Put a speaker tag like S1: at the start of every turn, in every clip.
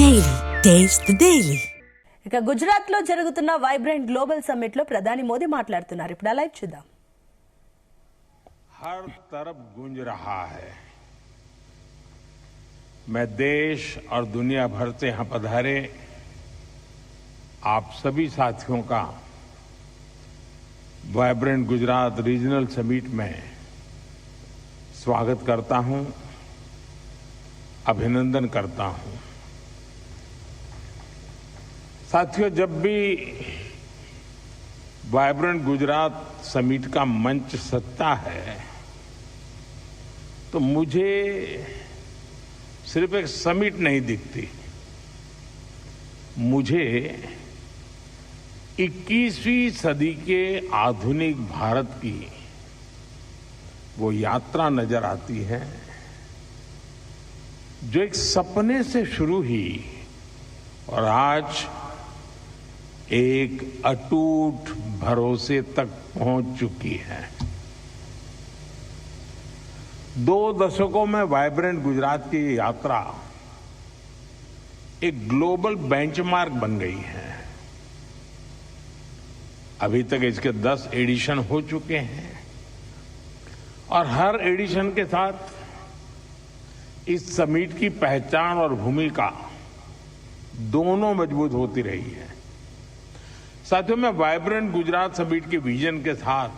S1: Daily. Taste the Daily.
S2: ఇక గుజరాత్ లో జరుగుతున్న వైబ్రెంట్ గ్లోబల్ సమ్మిట్ లో ప్రధాని మోదీ మాట్లాడుతున్నారు. ఇప్పుడు లైవ్ చూద్దాం.
S3: हर तरफ गूंज रहा है. मैं देश और दुनिया भर से यहां पधारे आप सभी साथियों का वाइब्रेंट गुजरात रीजनल समिट में स्वागत करता हूं, अभिनंदन करता हूं. साथियों, जब भी वाइब्रेंट गुजरात समिट का मंच सजता है तो मुझे सिर्फ एक समिट नहीं दिखती, मुझे 21वीं सदी के आधुनिक भारत की वो यात्रा नजर आती है जो एक सपने से शुरू हुई और आज एक अटूट भरोसे तक पहुंच चुकी है. 2 दशकों में वाइब्रेंट गुजरात की यात्रा एक ग्लोबल बेंचमार्क बन गई है. अभी तक इसके 10 एडिशन हो चुके हैं और हर एडिशन के साथ इस समिट की पहचान और भूमिका दोनों मजबूत होती रही है. साथियों, मैं वाइब्रेंट गुजरात समिट के विजन के साथ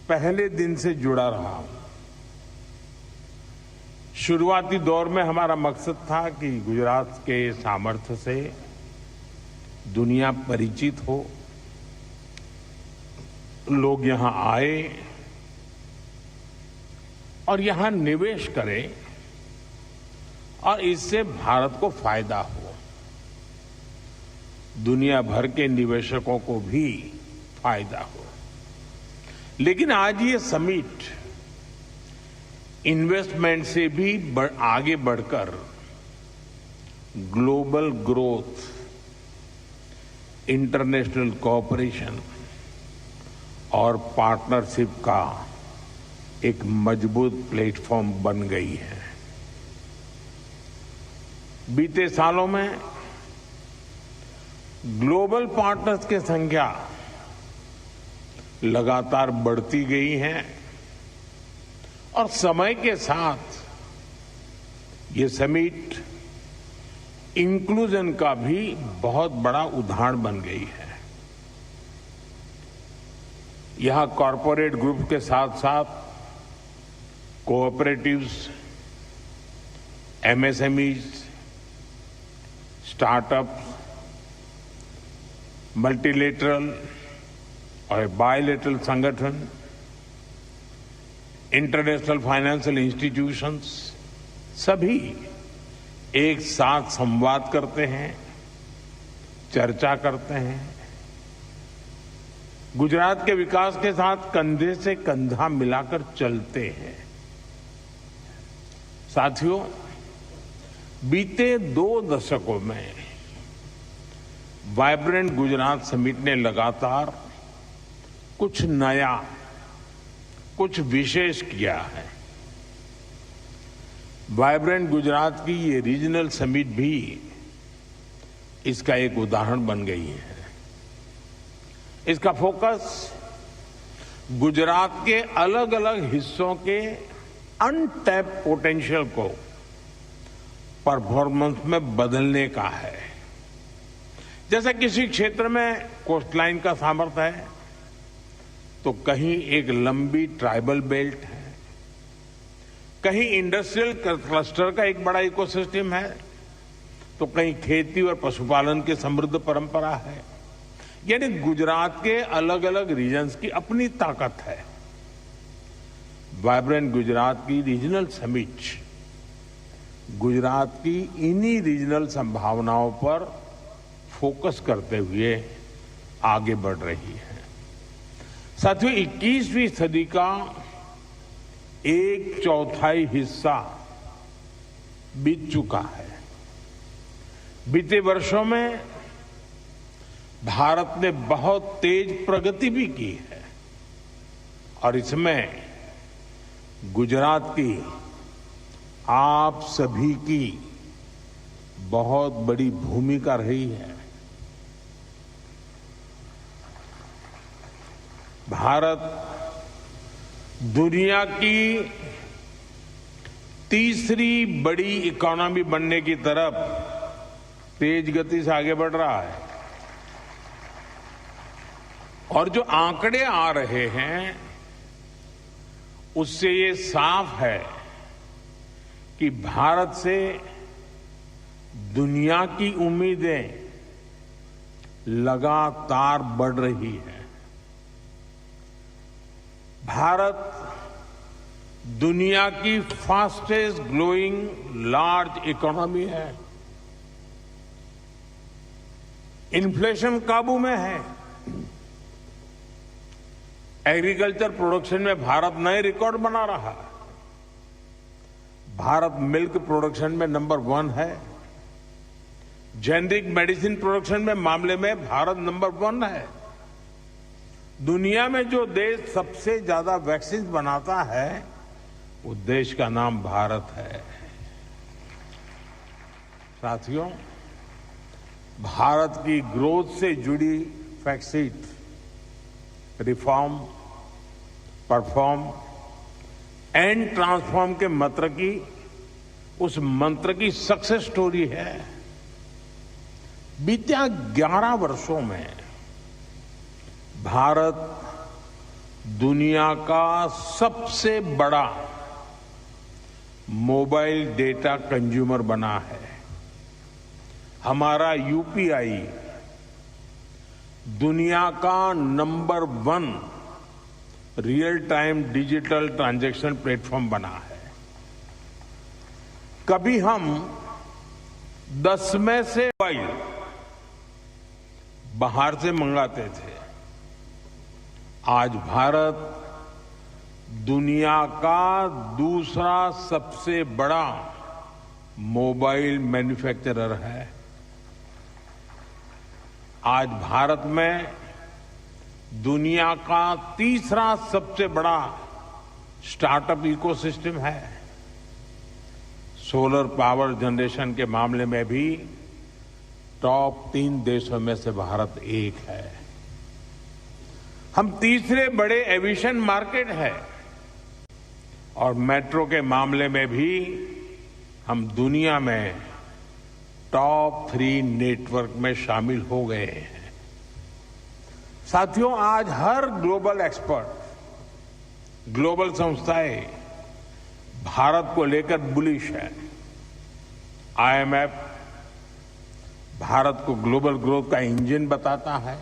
S3: पहले दिन से जुड़ा रहा हूं. शुरुआती दौर में हमारा मकसद था कि गुजरात के सामर्थ्य से दुनिया परिचित हो, लोग यहां आए और यहां निवेश करें और इससे भारत को फायदा हो. दुनिया भर के निवेशकों को भी फायदा हो. लेकिन आज ये समिट इन्वेस्टमेंट से भी आगे बढ़कर ग्लोबल ग्रोथ, इंटरनेशनल कोऑपरेशन और पार्टनरशिप का एक मजबूत प्लेटफॉर्म बन गई है. बीते सालों में ग्लोबल पार्टनर्स की संख्या लगातार बढ़ती गई है और समय के साथ ये समिट इंक्लूजन का भी बहुत बड़ा उदाहरण बन गई है. यहां कॉरपोरेट ग्रुप के साथ साथ कोऑपरेटिव्स, एमएसएमईज, स्टार्टअप्स, मल्टीलेटरल और बायलेटरल संगठन, इंटरनेशनल फाइनेंशियल इंस्टीट्यूशंस सभी एक साथ संवाद करते हैं, चर्चा करते हैं. गुजरात के विकास के साथ कंधे से कंधा मिलाकर चलते हैं. साथियों, बीते 2 दशकों में वाइब्रेंट गुजरात समिट ने लगातार कुछ नया, कुछ विशेष किया है. वाइब्रेंट गुजरात की ये रीजनल समिट भी इसका एक उदाहरण बन गई है. इसका फोकस गुजरात के अलग अलग हिस्सों के अनटैप पोटेंशियल को परफॉर्मेंस में बदलने का है. जैसे किसी क्षेत्र में कोस्टलाइन का सामर्थ्य है तो कहीं एक लंबी ट्राइबल बेल्ट है, कहीं इंडस्ट्रियल क्लस्टर का एक बड़ा इकोसिस्टम है तो कहीं खेती और पशुपालन की समृद्ध परंपरा है. यानी गुजरात के अलग अलग रीजन्स की अपनी ताकत है. वाइब्रेंट गुजरात की रीजनल समिट गुजरात की इन्हीं रीजनल संभावनाओं पर फोकस करते हुए आगे बढ़ रही है. साथियों, 21वीं सदी का 1/4 हिस्सा बीत चुका है. बीते वर्षों में भारत ने बहुत तेज प्रगति भी की है और इसमें गुजरात की आप सभी की बहुत बड़ी भूमिका रही है। भारत दुनिया की तीसरी बड़ी इकोनॉमी बनने की तरफ तेज गति से आगे बढ़ रहा है और जो आंकड़े आ रहे हैं उससे ये साफ है कि भारत से दुनिया की उम्मीदें लगातार बढ़ रही है। भारत दुनिया की फास्टेस्ट ग्रोइंग लार्ज इकोनॉमी है। इन्फ्लेशन काबू में है। एग्रीकल्चर प्रोडक्शन में भारत नए रिकॉर्ड बना रहा है। भारत मिल्क प्रोडक्शन में नंबर 1 है। जेनेरिक मेडिसिन प्रोडक्शन में मामले में भारत नंबर 1 है। दुनिया में जो देश सबसे ज्यादा वैक्सीन बनाता है वो देश का नाम भारत है। साथियों, भारत की ग्रोथ से जुड़ी fact reform, perform and transform के उस मंत्र की सक्सेस स्टोरी है। बीते 11 वर्षों में भारत दुनिया का सबसे बड़ा मोबाइल डेटा कंज्यूमर बना है। हमारा यूपीआई दुनिया का number 1 real time digital transaction platform बना है। कभी हम 10 में से मोबाइल बाहर से मंगाते थे। आज भारत दुनिया का दूसरा सबसे बड़ा मोबाइल मैन्युफैक्चरर है। आज भारत में दुनिया का तीसरा सबसे बड़ा स्टार्टअप इकोसिस्टम है। सोलर पावर जनरेशन के मामले में भी टॉप 3 देशों में से भारत एक है। हम तीसरे बड़े एविएशन मार्केट है और मेट्रो के मामले में भी हम दुनिया में टॉप 3 नेटवर्क में शामिल हो गए हैं। साथियों, आज हर ग्लोबल एक्सपर्ट, ग्लोबल संस्थाएं भारत को लेकर बुलिश है। आईएमएफ भारत को ग्लोबल ग्रोथ का इंजन बताता है।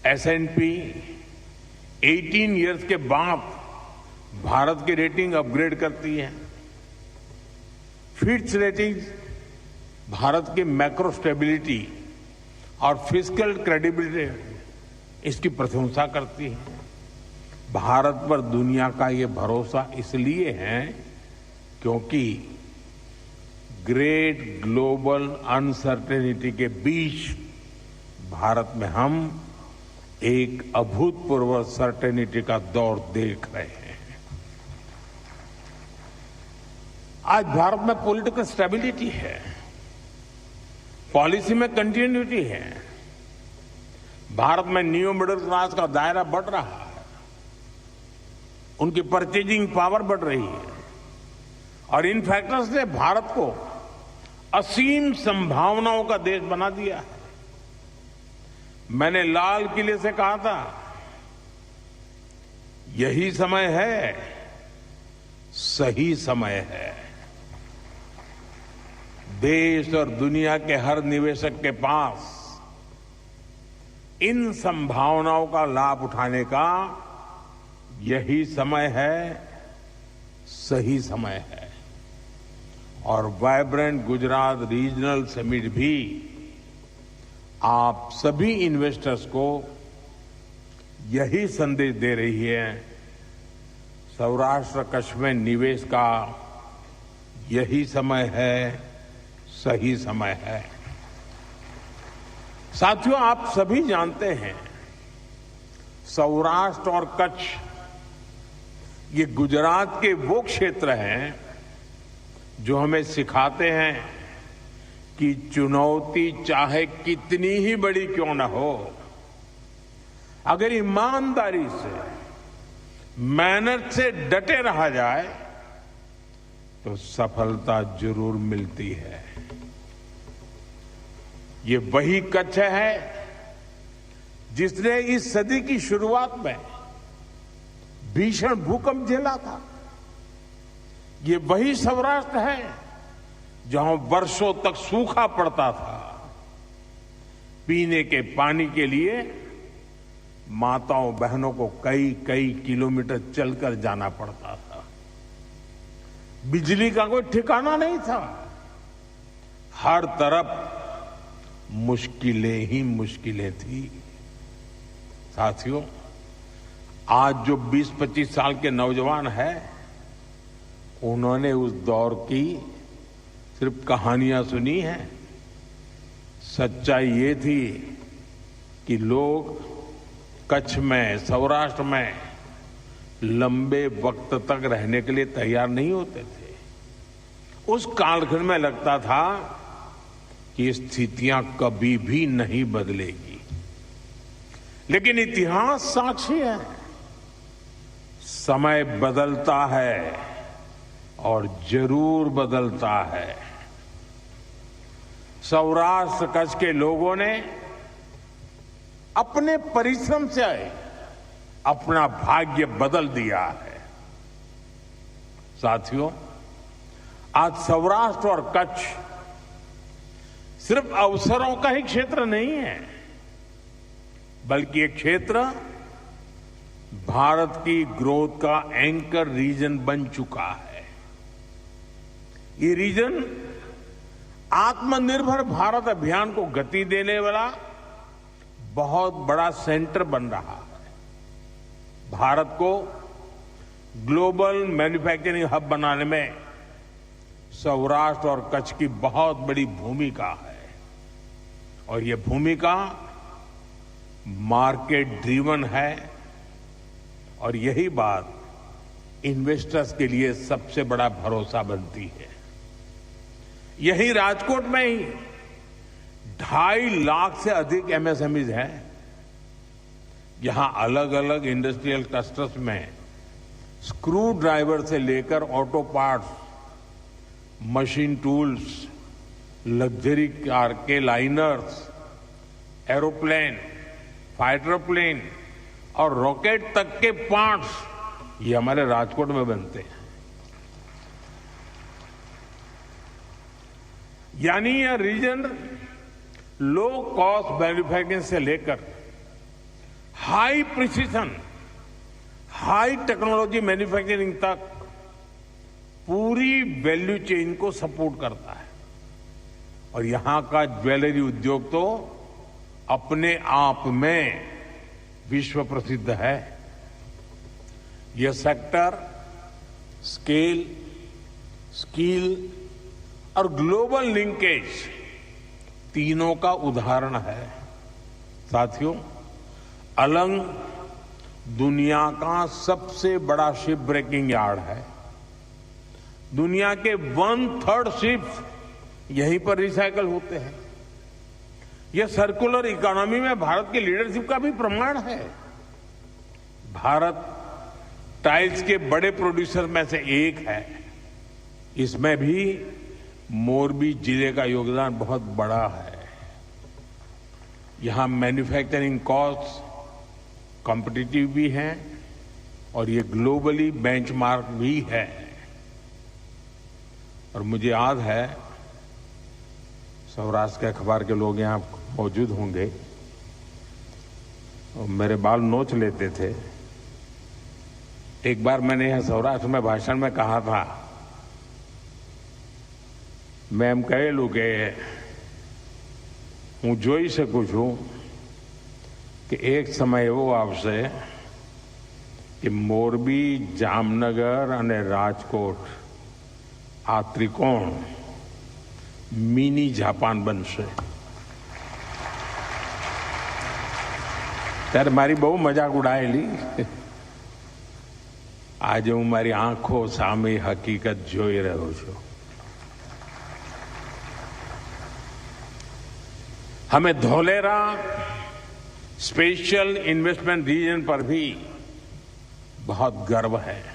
S3: एसएनपी 18 इयर्स के बाद भारत की रेटिंग अपग्रेड करती है। फिच रेटिंग भारत की मैक्रो स्टेबिलिटी और फिस्कल क्रेडिबिलिटी इसकी प्रशंसा करती है। भारत पर दुनिया का ये भरोसा इसलिए है क्योंकि ग्रेट ग्लोबल अनसर्टेनिटी के बीच भारत में हम एक अभूतपूर्व सर्टेनिटी का दौर देख रहे हैं। आज भारत में पॉलिटिकल स्टेबिलिटी है, पॉलिसी में कंटिन्यूटी है। भारत में न्यू मिडिल क्लास का दायरा बढ़ रहा है, उनकी परचेजिंग पावर बढ़ रही है और इन फैक्टर्स ने भारत को असीम संभावनाओं का देश बना दिया है। मैंने लाल किले से कहा था, यही समय है, सही समय है। देश और दुनिया के हर निवेशक के पास इन संभावनाओं का लाभ उठाने का यही समय है, सही समय है। और वाइब्रेंट गुजरात रीजनल समिट भी आप सभी इन्वेस्टर्स को यही संदेश दे रही है। सौराष्ट्र कच्छ में निवेश का यही समय है, सही समय है। साथियों, आप सभी जानते हैं सौराष्ट्र और कच्छ ये गुजरात के वो क्षेत्र हैं जो हमें सिखाते हैं कि चुनौती चाहे कितनी ही बड़ी क्यों न हो, अगर ईमानदारी से मेहनत से डटे रहा जाए तो सफलता जरूर मिलती है। ये वही कच्छ है जिसने इस सदी की शुरुआत में भीषण भूकंप झेला था। ये वही सौराष्ट्र है जहां वर्षों तक सूखा पड़ता था। पीने के पानी के लिए माताओं बहनों को कई कई किलोमीटर चलकर जाना पड़ता था। बिजली का कोई ठिकाना नहीं था। हर तरफ मुश्किलें ही मुश्किलें थी। साथियों, आज जो 20-25 साल के नौजवान हैं, उन्होंने उस दौर की सिर्फ कहानियां सुनी हैं। सच्चाई ये थी कि लोग कच्छ में, सौराष्ट्र में लंबे वक्त तक रहने के लिए तैयार नहीं होते थे। उस कालखंड में लगता था कि स्थितियां कभी भी नहीं बदलेगी, लेकिन इतिहास साक्षी है, समय बदलता है और जरूर बदलता है। सौराष्ट्र कच्छ के लोगों ने अपने परिश्रम से अपना भाग्य बदल दिया है। साथियों, आज सौराष्ट्र और कच्छ सिर्फ अवसरों का ही क्षेत्र नहीं है, बल्कि एक क्षेत्र भारत की ग्रोथ का एंकर रीजन बन चुका है। ये रीजन आत्मनिर्भर भारत अभियान को गति देने वाला बहुत बड़ा सेंटर बन रहा है। भारत को ग्लोबल मैन्युफैक्चरिंग हब बनाने में सौराष्ट्र और कच्छ की बहुत बड़ी भूमिका है, और ये भूमिका मार्केट ड्रिवन है, और यही बात इन्वेस्टर्स के लिए सबसे बड़ा भरोसा बनती है। यही राजकोट में ही 2.5 लाख से अधिक एमएसएमईज हैं। यहां अलग अलग इंडस्ट्रियल क्लस्टर्स में स्क्रू ड्राइवर से लेकर auto parts, machine tools, luxury car के लाइनर्स, एरोप्लेन, फाइटर प्लेन और रॉकेट तक के पार्ट्स ये हमारे राजकोट में बनते हैं। यानी यह रीजन लो कॉस्ट मैन्युफैक्चरिंग से लेकर high precision, high technology manufacturing तक पूरी वैल्यू चेन को सपोर्ट करता है। और यहां का ज्वेलरी उद्योग तो अपने आप में विश्व प्रसिद्ध है। यह सेक्टर स्केल, स्किल और ग्लोबल लिंकेज तीनों का उदाहरण है। साथियों, अलंग दुनिया का सबसे बड़ा शिप ब्रेकिंग यार्ड है। दुनिया के 1/3 शिप्स यहीं पर रिसाइकल होते हैं। यह सर्कुलर इकोनॉमी में भारत की लीडरशिप का भी प्रमाण है। भारत टाइल्स के बड़े प्रोड्यूसर में से एक है। इसमें भी मोरबी जिले का योगदान बहुत बड़ा है। यहां मैन्युफैक्चरिंग कॉस्ट कॉम्पिटिटिव भी है और ये ग्लोबली बेंचमार्क भी है। और मुझे याद है, सौराष्ट्र के अखबार के लोग यहां मौजूद होंगे और मेरे बाल नोच लेते थे। एक बार मैंने यहां सौराष्ट्र में भाषण में कहा था, मैं એમ કહેલું કે હું જોઈ શકું છું કે એક સમય એવો આવશે કે મોરબી, જામનગર અને રાજકોટ આ ત્રિકોણ મિની જાપાન બનશે। ત્યારે મારી બહુ મજાક ઉડાયેલી। આજે હું મારી આંખો સામે હકીકત જોઈ રહ્યો છું। हमें धोलेरा स्पेशल इन्वेस्टमेंट रीजन पर भी बहुत गर्व है।